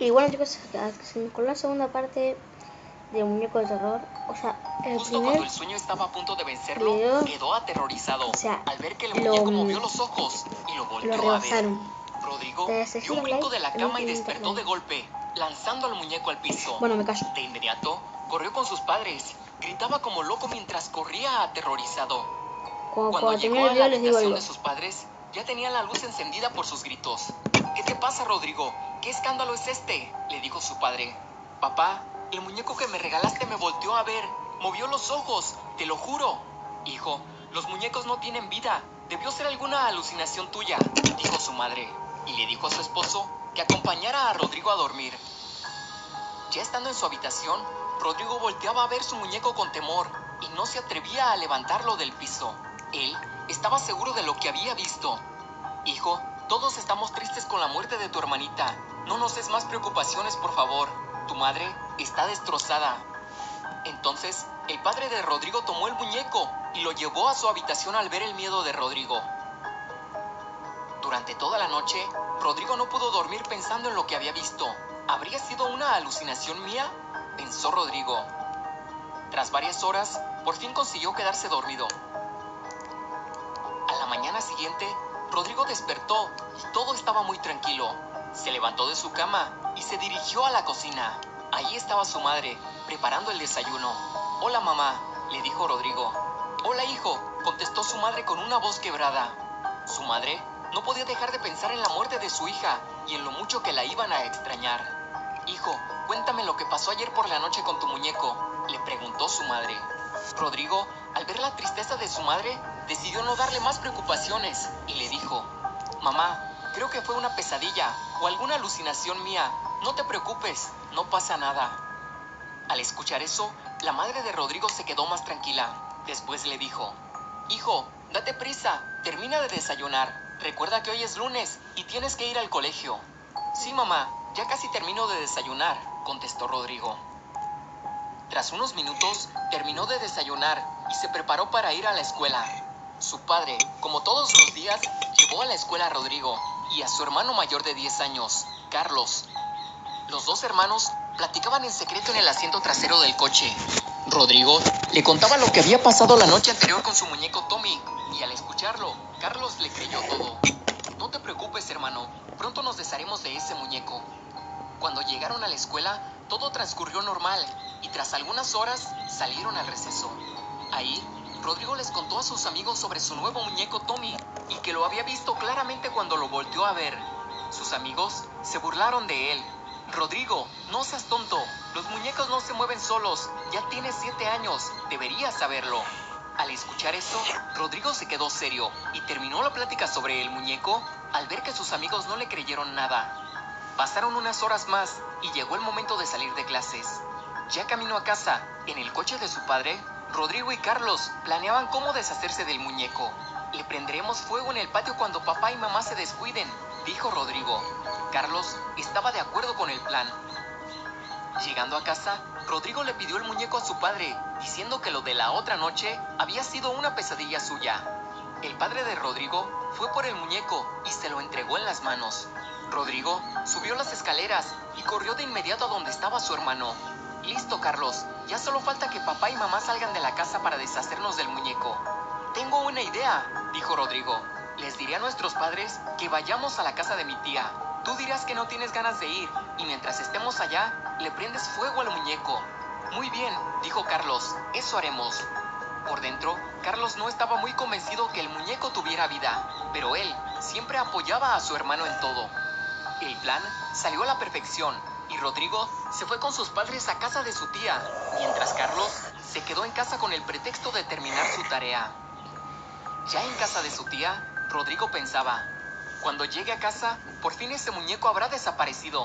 Y bueno, chicos, con la segunda parte de Muñeco de Terror. O sea, el Justo primer cuando el sueño estaba a punto de vencerlo, video, quedó aterrorizado o sea, al ver que el muñeco movió los ojos y lo lo volvió a ver. rebasaron. Rodrigo Te dio un brinco de la cama y like, despertó de golpe, lanzando al muñeco al piso. Bueno, me callo. De inmediato, corrió con sus padres. Gritaba como loco mientras corría aterrorizado. Cuando llegó termine el a la video les digo habitación algo. de sus padres, ya tenía la luz encendida por sus gritos. ¿Qué te pasa, Rodrigo? ¿Qué escándalo es este?, le dijo su padre. Papá, el muñeco que me regalaste me volteó a ver. Movió los ojos, te lo juro. Hijo, los muñecos no tienen vida. Debió ser alguna alucinación tuya, dijo su madre. Y le dijo a su esposo que acompañara a Rodrigo a dormir. Ya estando en su habitación, Rodrigo volteaba a ver su muñeco con temor y no se atrevía a levantarlo del piso. Él estaba seguro de lo que había visto. Hijo, todos estamos tristes con la muerte de tu hermanita. No nos des más preocupaciones, por favor. Tu madre está destrozada. Entonces, el padre de Rodrigo tomó el muñeco y lo llevó a su habitación al ver el miedo de Rodrigo. Durante toda la noche, Rodrigo no pudo dormir pensando en lo que había visto. ¿Habría sido una alucinación mía?, pensó Rodrigo. Tras varias horas, por fin consiguió quedarse dormido. A la mañana siguiente, Rodrigo despertó y todo estaba muy tranquilo. Se levantó de su cama y se dirigió a la cocina. Allí estaba su madre, preparando el desayuno. «Hola, mamá», le dijo Rodrigo. «Hola, hijo», contestó su madre con una voz quebrada. Su madre no podía dejar de pensar en la muerte de su hija y en lo mucho que la iban a extrañar. «Hijo, cuéntame lo que pasó ayer por la noche con tu muñeco», le preguntó su madre. Rodrigo, al ver la tristeza de su madre, decidió no darle más preocupaciones y le dijo: «Mamá, creo que fue una pesadilla o alguna alucinación mía. No te preocupes, no pasa nada». Al escuchar eso, la madre de Rodrigo se quedó más tranquila. Después le dijo: «Hijo, date prisa, termina de desayunar. Recuerda que hoy es lunes y tienes que ir al colegio». «Sí, mamá, ya casi termino de desayunar», contestó Rodrigo. Tras unos minutos, terminó de desayunar y se preparó para ir a la escuela. Su padre, como todos los días, llevó a la escuela a Rodrigo y a su hermano mayor de 10 años, Carlos. Los dos hermanos platicaban en secreto en el asiento trasero del coche. Rodrigo le contaba lo que había pasado la noche anterior con su muñeco Tommy, y al escucharlo, Carlos le creyó todo. «No te preocupes, hermano, pronto nos desharemos de ese muñeco». Cuando llegaron a la escuela, todo transcurrió normal, y tras algunas horas salieron al receso. Ahí, Rodrigo les contó a sus amigos sobre su nuevo muñeco Tommy, y que lo había visto claramente cuando lo volteó a ver. Sus amigos se burlaron de él. «Rodrigo, no seas tonto, los muñecos no se mueven solos, ya tienes 7 años, deberías saberlo». Al escuchar eso, Rodrigo se quedó serio y terminó la plática sobre el muñeco al ver que sus amigos no le creyeron nada. Pasaron unas horas más y llegó el momento de salir de clases. Ya camino a casa, en el coche de su padre, Rodrigo y Carlos planeaban cómo deshacerse del muñeco. «Le prenderemos fuego en el patio cuando papá y mamá se descuiden», dijo Rodrigo. Carlos estaba de acuerdo con el plan. Llegando a casa, Rodrigo le pidió el muñeco a su padre, diciendo que lo de la otra noche había sido una pesadilla suya. El padre de Rodrigo fue por el muñeco y se lo entregó en las manos. Rodrigo subió las escaleras y corrió de inmediato a donde estaba su hermano. «Listo, Carlos, ya solo falta que papá y mamá salgan de la casa para deshacernos del muñeco». «Tengo una idea», dijo Rodrigo. «Les diré a nuestros padres que vayamos a la casa de mi tía. Tú dirás que no tienes ganas de ir, y mientras estemos allá, le prendes fuego al muñeco». «Muy bien», dijo Carlos, «eso haremos». Por dentro, Carlos no estaba muy convencido que el muñeco tuviera vida, pero él siempre apoyaba a su hermano en todo. El plan salió a la perfección, y Rodrigo se fue con sus padres a casa de su tía, mientras Carlos se quedó en casa con el pretexto de terminar su tarea. Ya en casa de su tía, Rodrigo pensaba: «Cuando llegue a casa, por fin ese muñeco habrá desaparecido».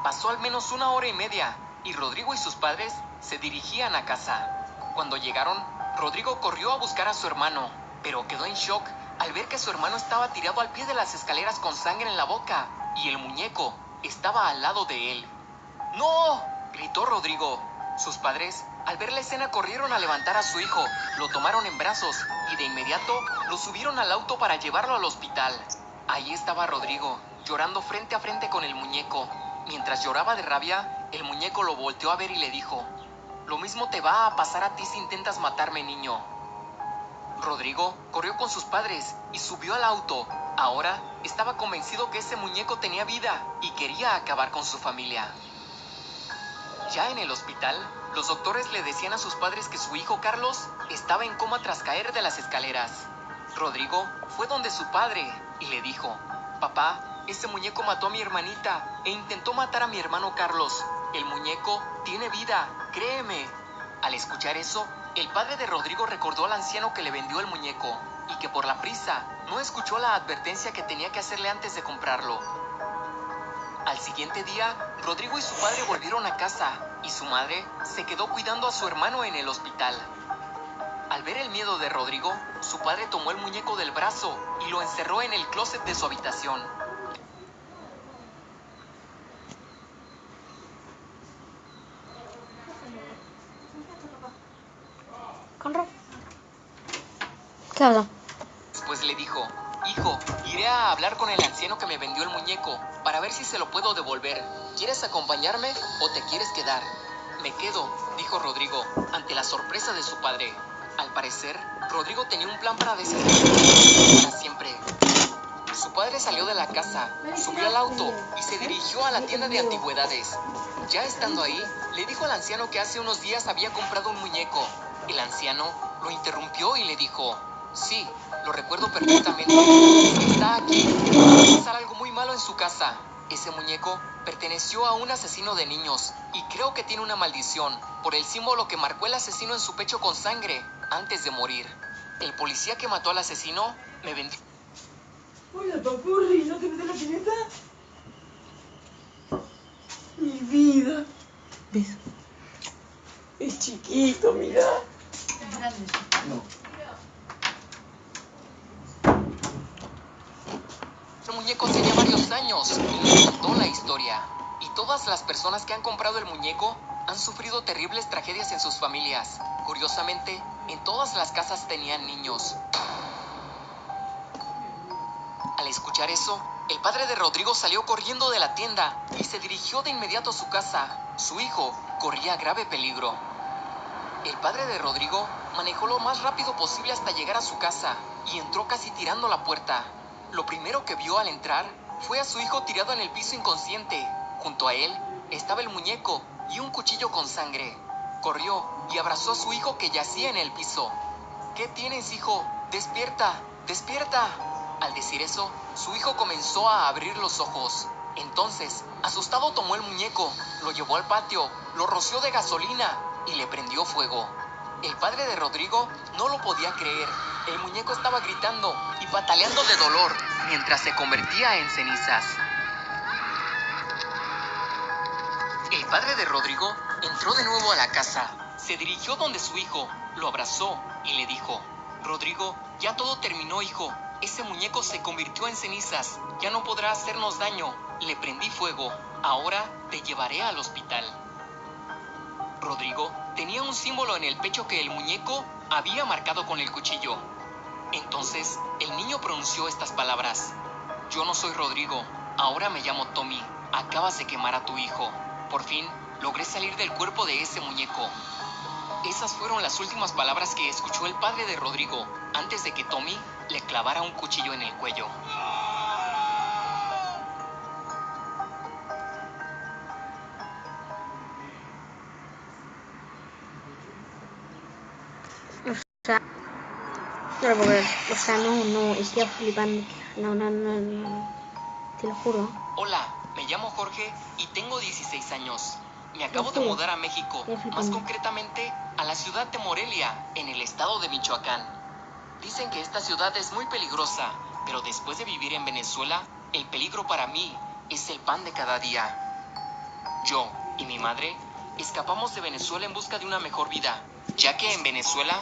Pasó al menos 1 hora y media, y Rodrigo y sus padres se dirigían a casa. Cuando llegaron, Rodrigo corrió a buscar a su hermano, pero quedó en shock al ver que su hermano estaba tirado al pie de las escaleras con sangre en la boca, y el muñeco estaba al lado de él. «¡No!», gritó Rodrigo. Sus padres, al ver la escena, corrieron a levantar a su hijo, lo tomaron en brazos y de inmediato lo subieron al auto para llevarlo al hospital. Ahí estaba Rodrigo, llorando frente a frente con el muñeco. Mientras lloraba de rabia, el muñeco lo volteó a ver y le dijo: «Lo mismo te va a pasar a ti si intentas matarme, niño». Rodrigo corrió con sus padres y subió al auto. Ahora estaba convencido que ese muñeco tenía vida y quería acabar con su familia. Ya en el hospital, los doctores le decían a sus padres que su hijo Carlos estaba en coma tras caer de las escaleras. Rodrigo fue donde su padre y le dijo: «Papá, ese muñeco mató a mi hermanita e intentó matar a mi hermano Carlos. El muñeco tiene vida, créeme». Al escuchar eso, el padre de Rodrigo recordó al anciano que le vendió el muñeco y que por la prisa no escuchó la advertencia que tenía que hacerle antes de comprarlo. Al siguiente día, Rodrigo y su padre volvieron a casa y su madre se quedó cuidando a su hermano en el hospital. Al ver el miedo de Rodrigo, su padre tomó el muñeco del brazo y lo encerró en el closet de su habitación. Conrad, ¿qué pasa? Después le dijo: «Hijo, iré a hablar con el anciano que me vendió el muñeco para ver si se lo puedo devolver. ¿Quieres acompañarme o te quieres quedar?» «Me quedo», dijo Rodrigo, ante la sorpresa de su padre. Al parecer, Rodrigo tenía un plan para deshacerse para siempre. Su padre salió de la casa, subió al auto y se dirigió a la tienda de antigüedades. Ya estando ahí, le dijo al anciano que hace unos días había comprado un muñeco. El anciano lo interrumpió y le dijo: «Sí, lo recuerdo perfectamente. Está aquí. Va a pasar algo muy malo en su casa. Ese muñeco perteneció a un asesino de niños y creo que tiene una maldición por el símbolo que marcó el asesino en su pecho con sangre antes de morir. El policía que mató al asesino me vendió». Hola, papurri, ¿no te metes la pileta? Mi vida. ¿Ves? Es chiquito, mira. Es grande. No. El muñeco tenía varios años y me contó la historia. Y todas las personas que han comprado el muñeco han sufrido terribles tragedias en sus familias. Curiosamente, en todas las casas tenían niños. Al escuchar eso, el padre de Rodrigo salió corriendo de la tienda y se dirigió de inmediato a su casa. Su hijo corría grave peligro. El padre de Rodrigo manejó lo más rápido posible hasta llegar a su casa y entró casi tirando la puerta. Lo primero que vio al entrar fue a su hijo tirado en el piso inconsciente. Junto a él estaba el muñeco y un cuchillo con sangre. Corrió y abrazó a su hijo que yacía en el piso. «¿Qué tienes, hijo? ¡Despierta! ¡Despierta!». Al decir eso, su hijo comenzó a abrir los ojos. Entonces, asustado, tomó el muñeco, lo llevó al patio, lo roció de gasolina y le prendió fuego. El padre de Rodrigo no lo podía creer. El muñeco estaba gritando y pataleando de dolor mientras se convertía en cenizas. El padre de Rodrigo entró de nuevo a la casa. Se dirigió donde su hijo, lo abrazó y le dijo: «Rodrigo, ya todo terminó, hijo. Ese muñeco se convirtió en cenizas. Ya no podrá hacernos daño. Le prendí fuego. Ahora te llevaré al hospital». Rodrigo tenía un símbolo en el pecho que el muñeco había marcado con el cuchillo. Entonces, el niño pronunció estas palabras: «Yo no soy Rodrigo. Ahora me llamo Tommy. Acabas de quemar a tu hijo. Por fin, logré salir del cuerpo de ese muñeco». Esas fueron las últimas palabras que escuchó el padre de Rodrigo antes de que Tommy le clavara un cuchillo en el cuello. O sea, no lo puedo creer. O sea, no, estoy flipando. No. Te lo juro. Hola, me llamo Jorge y tengo 16 años. Me acabo de mudar a México, más concretamente a la ciudad de Morelia, en el estado de Michoacán. Dicen que esta ciudad es muy peligrosa, pero después de vivir en Venezuela, el peligro para mí es el pan de cada día. Yo y mi madre escapamos de Venezuela en busca de una mejor vida, ya que en Venezuela,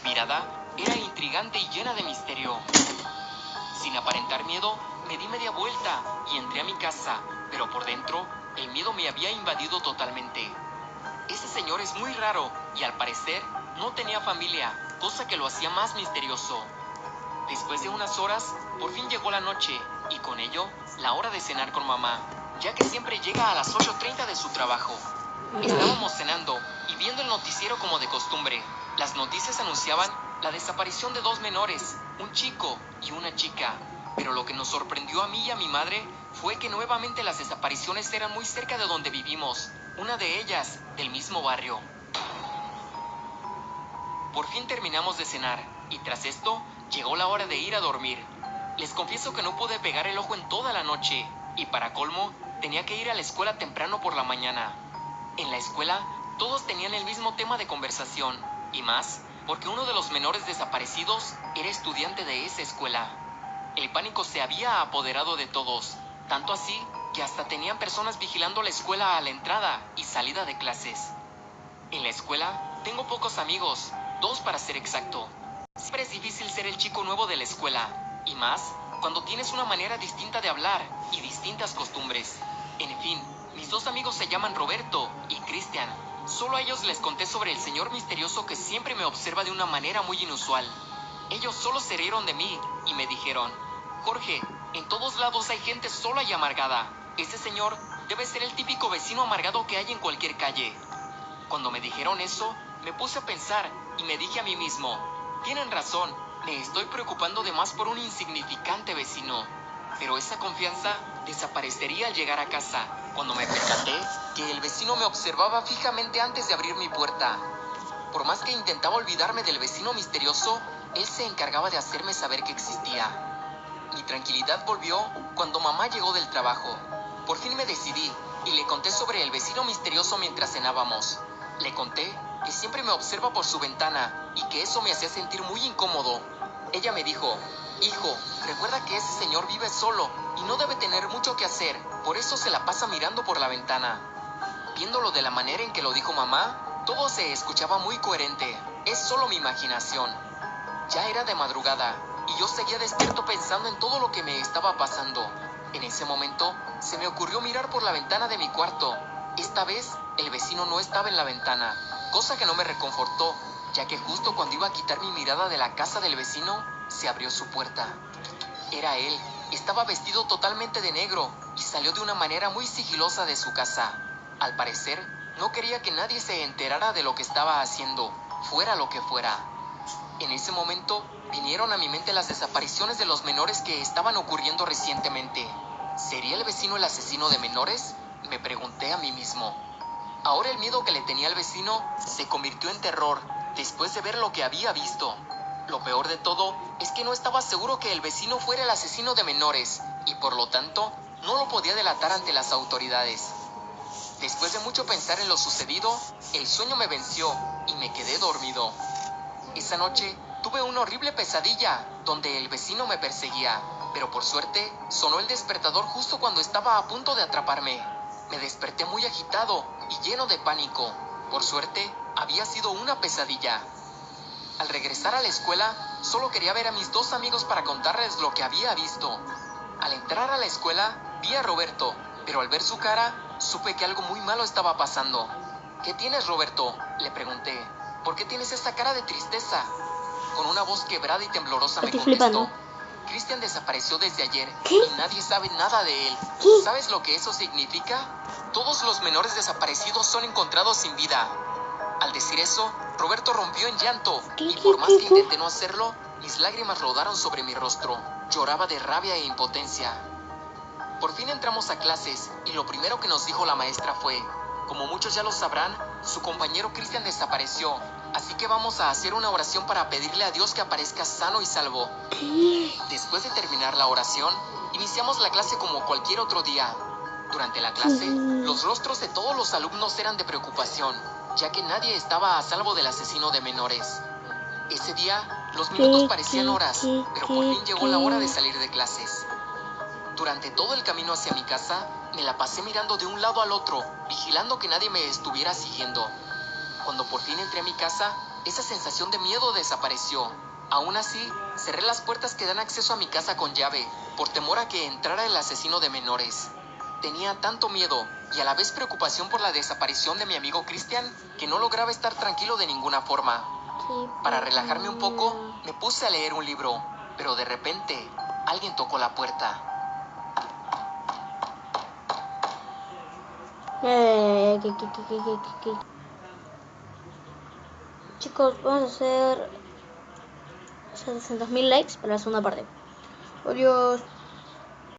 mirada era intrigante y llena de misterio. Sin aparentar miedo, me di media vuelta y entré a mi casa, pero por dentro, el miedo me había invadido totalmente. Ese señor es muy raro y al parecer no tenía familia, cosa que lo hacía más misterioso. Después de unas horas, por fin llegó la noche y con ello la hora de cenar con mamá, ya que siempre llega a las 8:30 de su trabajo. Estábamos cenando y viendo el noticiero como de costumbre. Las noticias anunciaban la desaparición de 2 menores, un chico y una chica. Pero lo que nos sorprendió a mí y a mi madre fue que nuevamente las desapariciones eran muy cerca de donde vivimos, una de ellas del mismo barrio. Por fin terminamos de cenar, y tras esto, llegó la hora de ir a dormir. Les confieso que no pude pegar el ojo en toda la noche, y para colmo, tenía que ir a la escuela temprano por la mañana. En la escuela, todos tenían el mismo tema de conversación, y más, porque uno de los menores desaparecidos era estudiante de esa escuela. El pánico se había apoderado de todos, tanto así que hasta tenían personas vigilando la escuela a la entrada y salida de clases. En la escuela, tengo pocos amigos, 2 para ser exacto. Siempre es difícil ser el chico nuevo de la escuela, y más cuando tienes una manera distinta de hablar y distintas costumbres. En fin, mis 2 amigos se llaman Roberto y Cristian. Solo a ellos les conté sobre el señor misterioso que siempre me observa de una manera muy inusual. Ellos solo se rieron de mí y me dijeron: Jorge, en todos lados hay gente sola y amargada. Ese señor debe ser el típico vecino amargado que hay en cualquier calle. Cuando me dijeron eso, me puse a pensar y me dije a mí mismo: tienen razón, me estoy preocupando de más por un insignificante vecino. Pero esa confianza desaparecería al llegar a casa, cuando me percaté que el vecino me observaba fijamente antes de abrir mi puerta. Por más que intentaba olvidarme del vecino misterioso, él se encargaba de hacerme saber que existía. Mi tranquilidad volvió cuando mamá llegó del trabajo. Por fin me decidí y le conté sobre el vecino misterioso mientras cenábamos. Le conté que siempre me observa por su ventana y que eso me hacía sentir muy incómodo. Ella me dijo: hijo, recuerda que ese señor vive solo y no debe tener mucho que hacer, por eso se la pasa mirando por la ventana. Viéndolo de la manera en que lo dijo mamá, todo se escuchaba muy coherente. Es solo mi imaginación. Ya era de madrugada y yo seguía despierto pensando en todo lo que me estaba pasando. En ese momento, se me ocurrió mirar por la ventana de mi cuarto. Esta vez, el vecino no estaba en la ventana, cosa que no me reconfortó, ya que justo cuando iba a quitar mi mirada de la casa del vecino, se abrió su puerta. Era él. Estaba vestido totalmente de negro y salió de una manera muy sigilosa de su casa. Al parecer, no quería que nadie se enterara de lo que estaba haciendo, fuera lo que fuera. En ese momento, vinieron a mi mente las desapariciones de los menores que estaban ocurriendo recientemente. ¿Sería el vecino el asesino de menores?, me pregunté a mí mismo. Ahora el miedo que le tenía al vecino se convirtió en terror después de ver lo que había visto. Lo peor de todo es que no estaba seguro que el vecino fuera el asesino de menores y por lo tanto no lo podía delatar ante las autoridades. Después de mucho pensar en lo sucedido, el sueño me venció y me quedé dormido. Esa noche tuve una horrible pesadilla donde el vecino me perseguía, pero por suerte sonó el despertador justo cuando estaba a punto de atraparme. Me desperté muy agitado y lleno de pánico. Por suerte, había sido una pesadilla. Al regresar a la escuela, solo quería ver a mis 2 amigos para contarles lo que había visto. Al entrar a la escuela, vi a Roberto, pero al ver su cara, supe que algo muy malo estaba pasando. ¿Qué tienes, Roberto?, le pregunté. ¿Por qué tienes esa cara de tristeza? Con una voz quebrada y temblorosa me Estoy contestó: flipando. Cristian desapareció desde ayer ¿Qué? y nadie sabe nada de él. ¿Qué? ¿Sabes lo que eso significa? Todos los menores desaparecidos son encontrados sin vida. Al decir eso, Roberto rompió en llanto y por más que intenté no hacerlo, mis lágrimas rodaron sobre mi rostro. Lloraba de rabia e impotencia. Por fin entramos a clases y lo primero que nos dijo la maestra fue: como muchos ya lo sabrán, su compañero Cristian desapareció, así que vamos a hacer una oración para pedirle a Dios que aparezca sano y salvo. Después de terminar la oración, iniciamos la clase como cualquier otro día. Durante la clase, los rostros de todos los alumnos eran de preocupación, ya que nadie estaba a salvo del asesino de menores. Ese día, los minutos parecían horas, pero por fin llegó la hora de salir de clases. Durante todo el camino hacia mi casa, me la pasé mirando de un lado al otro, vigilando que nadie me estuviera siguiendo. Cuando por fin entré a mi casa, esa sensación de miedo desapareció. Aún así, cerré las puertas que dan acceso a mi casa con llave, por temor a que entrara el asesino de menores. Tenía tanto miedo y a la vez preocupación por la desaparición de mi amigo Cristian, que no lograba estar tranquilo de ninguna forma. Para relajarme un poco, me puse a leer un libro, pero de repente, alguien tocó la puerta. Chicos, vamos a hacer 700.000 likes para la segunda parte. Adiós.